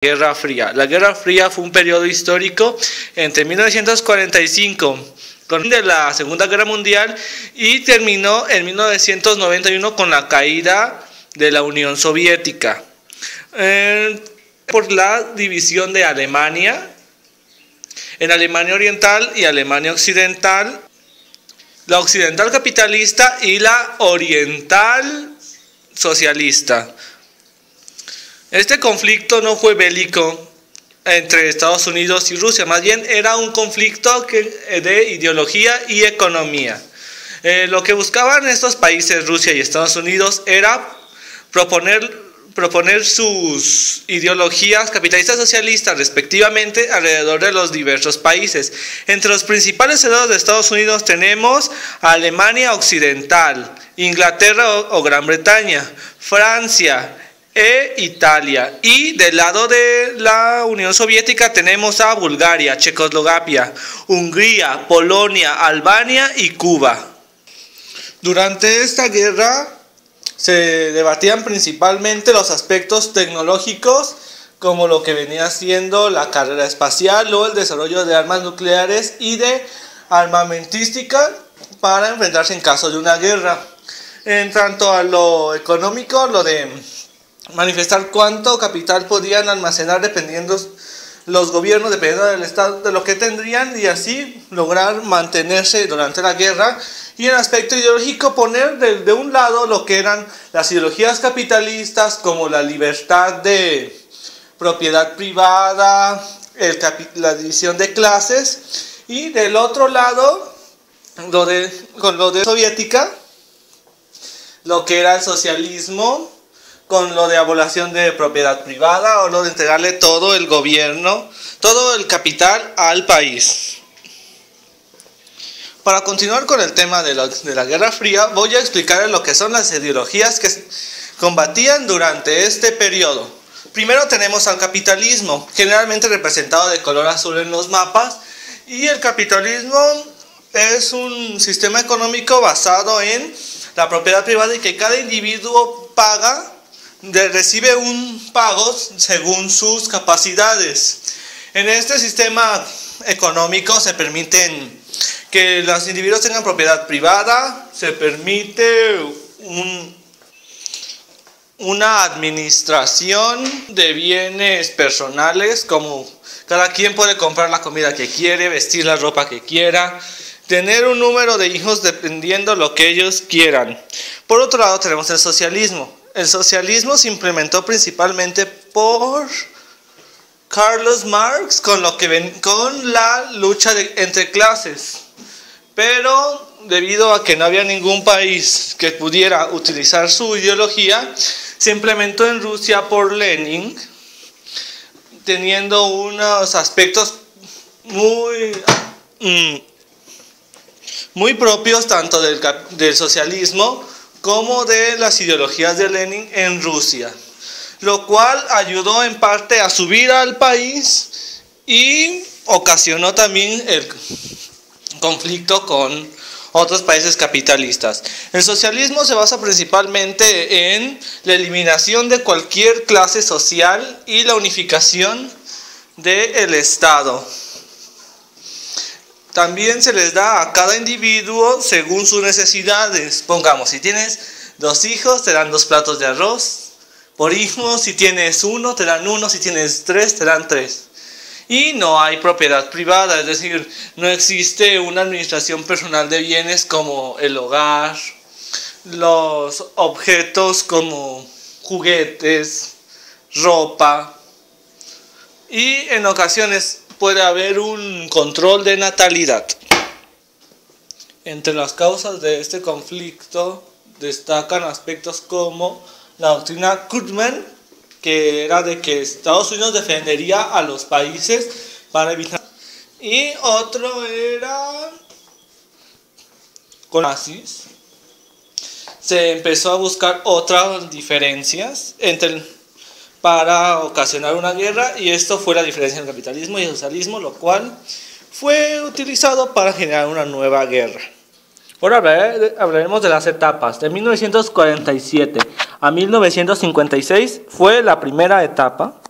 Guerra Fría. La Guerra Fría fue un periodo histórico entre 1945 con de la Segunda Guerra Mundial y terminó en 1991 con la caída de la Unión Soviética por la división de Alemania en Alemania Oriental y Alemania Occidental, la occidental capitalista y la oriental socialista. Este conflicto no fue bélico entre Estados Unidos y Rusia, más bien era un conflicto de ideología y economía. Lo que buscaban estos países, Rusia y Estados Unidos, era proponer sus ideologías capitalistas y socialistas respectivamente alrededor de los diversos países. Entre los principales aliados de Estados Unidos tenemos a Alemania Occidental, Inglaterra o Gran Bretaña, Francia e Italia, y del lado de la Unión Soviética tenemos a Bulgaria, Checoslovaquia, Hungría, Polonia, Albania y Cuba. Durante esta guerra se debatían principalmente los aspectos tecnológicos, como lo que venía siendo la carrera espacial o el desarrollo de armas nucleares y de armamentística para enfrentarse en caso de una guerra. En tanto a lo económico, lo de manifestar cuánto capital podían almacenar dependiendo los gobiernos, dependiendo del estado, de lo que tendrían, y así lograr mantenerse durante la guerra. Y en aspecto ideológico poner de un lado lo que eran las ideologías capitalistas, como la libertad de propiedad privada, la división de clases, y del otro lado con lo de soviética, lo que era el socialismo, con lo de abolición de propiedad privada o lo de entregarle todo el gobierno, todo el capital al país. Para continuar con el tema de la Guerra Fría, voy a explicarles lo que son las ideologías que combatían durante este periodo. Primero tenemos al capitalismo, generalmente representado de color azul en los mapas, y el capitalismo es un sistema económico basado en la propiedad privada y que cada individuo recibe un pago según sus capacidades. En este sistema económico se permiten que los individuos tengan propiedad privada, se permite una administración de bienes personales, como cada quien puede comprar la comida que quiere, vestir la ropa que quiera, tener un número de hijos dependiendo lo que ellos quieran. Por otro lado tenemos el socialismo. El socialismo se implementó principalmente por Karl Marx con la lucha entre clases. Pero debido a que no había ningún país que pudiera utilizar su ideología, se implementó en Rusia por Lenin, teniendo unos aspectos muy propios tanto del socialismo como de las ideologías de Lenin en Rusia, lo cual ayudó en parte a subir al país y ocasionó también el conflicto con otros países capitalistas. El socialismo se basa principalmente en la eliminación de cualquier clase social y la unificación del Estado. También se les da a cada individuo según sus necesidades. Pongamos, si tienes 2 hijos, te dan 2 platos de arroz por hijo. Si tienes 1, te dan 1. Si tienes 3, te dan 3. Y no hay propiedad privada, es decir, no existe una administración personal de bienes como el hogar, los objetos como juguetes, ropa. Y en ocasiones puede haber un control de natalidad. Entre las causas de este conflicto destacan aspectos como la doctrina Kutman, que era de que Estados Unidos defendería a los países para evitar. Y otro era con nazis. Se empezó a buscar otras diferencias para ocasionar una guerra, y esto fue la diferencia entre el capitalismo y el socialismo, lo cual fue utilizado para generar una nueva guerra. Ahora hablaremos de las etapas. De 1947 a 1956 fue la primera etapa.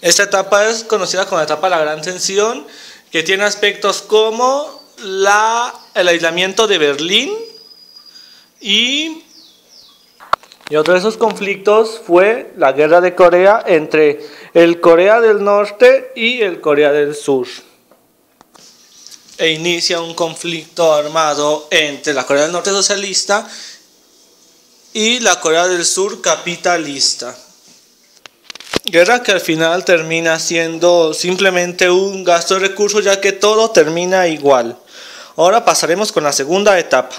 Esta etapa es conocida como la etapa de la Gran Tensión, que tiene aspectos como el aislamiento de Berlín y otro de esos conflictos fue la guerra de Corea entre el Corea del Norte y el Corea del Sur. E inicia un conflicto armado entre la Corea del Norte socialista y la Corea del Sur capitalista. Guerra que al final termina siendo simplemente un gasto de recursos, ya que todo termina igual. Ahora pasaremos con la segunda etapa.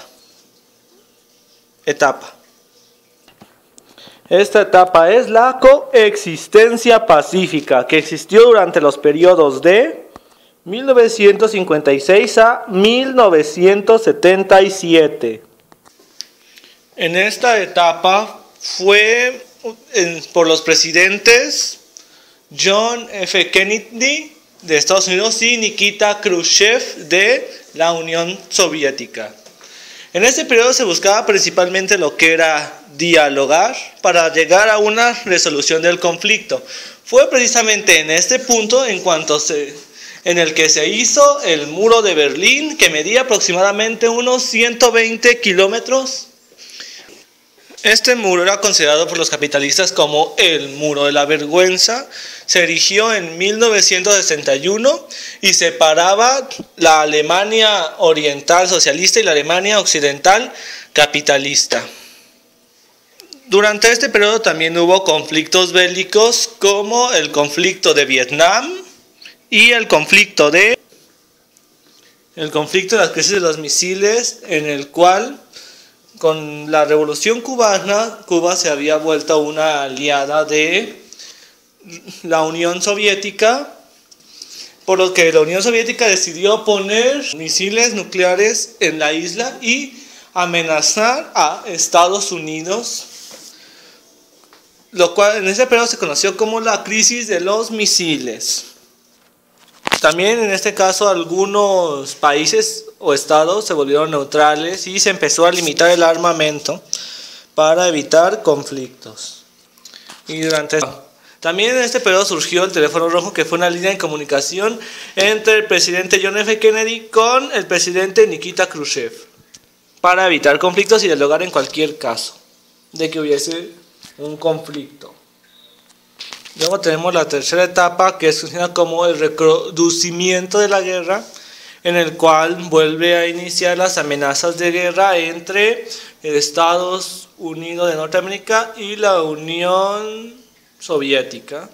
Esta etapa es la coexistencia pacífica, que existió durante los periodos de 1956 a 1977. En esta etapa fue por los presidentes John F. Kennedy de Estados Unidos y Nikita Khrushchev de la Unión Soviética. En este periodo se buscaba principalmente lo que era dialogar para llegar a una resolución del conflicto. Fue precisamente en este punto en el que se hizo el muro de Berlín, que medía aproximadamente unos 120 kilómetros. Este muro era considerado por los capitalistas como el muro de la vergüenza. Se erigió en 1961 y separaba la Alemania oriental socialista y la Alemania occidental capitalista. Durante este periodo también hubo conflictos bélicos como el conflicto de Vietnam y el conflicto de la crisis de los misiles, en el cual con la revolución cubana, Cuba se había vuelto una aliada de la Unión Soviética, por lo que la Unión Soviética decidió poner misiles nucleares en la isla y amenazar a Estados Unidos, lo cual en ese periodo se conoció como la crisis de los misiles. También en este caso algunos países o estados se volvieron neutrales y se empezó a limitar el armamento para evitar conflictos. También en este periodo surgió el teléfono rojo, que fue una línea de comunicación entre el presidente John F. Kennedy con el presidente Nikita Khrushchev para evitar conflictos y dialogar en cualquier caso de que hubiese un conflicto. Luego tenemos la tercera etapa, que es conocida como el recrudecimiento de la guerra, en el cual vuelve a iniciar las amenazas de guerra entre Estados Unidos de Norteamérica y la Unión Soviética,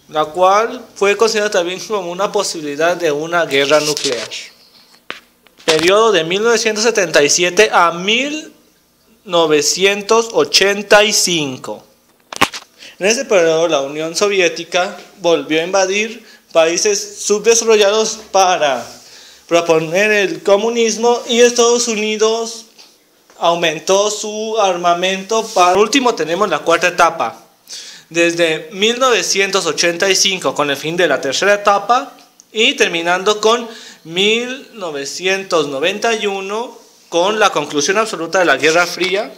la cual fue considerada también como una posibilidad de una guerra nuclear. Periodo de 1977 a 1985. En ese periodo la Unión Soviética volvió a invadir países subdesarrollados para proponer el comunismo, y Estados Unidos aumentó su armamento. Por último tenemos la cuarta etapa. Desde 1985 con el fin de la tercera etapa y terminando con 1991 con la conclusión absoluta de la Guerra Fría,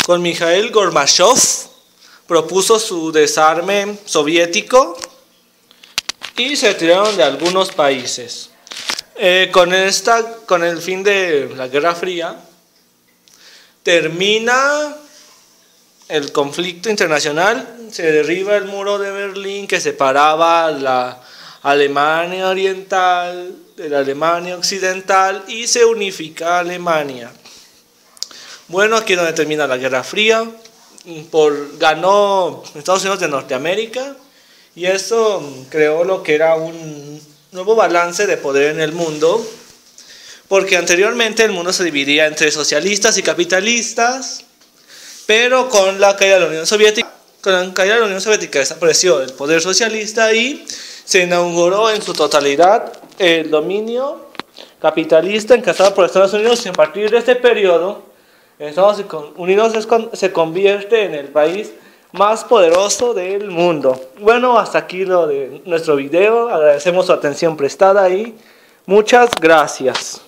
con Mikhail Gorbachev propuso su desarme soviético y se retiraron de algunos países. Con el fin de la Guerra Fría termina el conflicto internacional, se derriba el muro de Berlín que separaba la Alemania oriental de la Alemania occidental y se unifica Alemania. Bueno, aquí es donde termina la Guerra Fría. Ganó Estados Unidos de Norteamérica y eso creó lo que era un nuevo balance de poder en el mundo, porque anteriormente el mundo se dividía entre socialistas y capitalistas, pero con la caída de la Unión Soviética, desapareció el poder socialista y se inauguró en su totalidad el dominio capitalista encabezado por Estados Unidos, y a partir de este periodo Estados Unidos se convierte en el país más poderoso del mundo. Bueno, hasta aquí lo de nuestro video. Agradecemos su atención prestada y muchas gracias.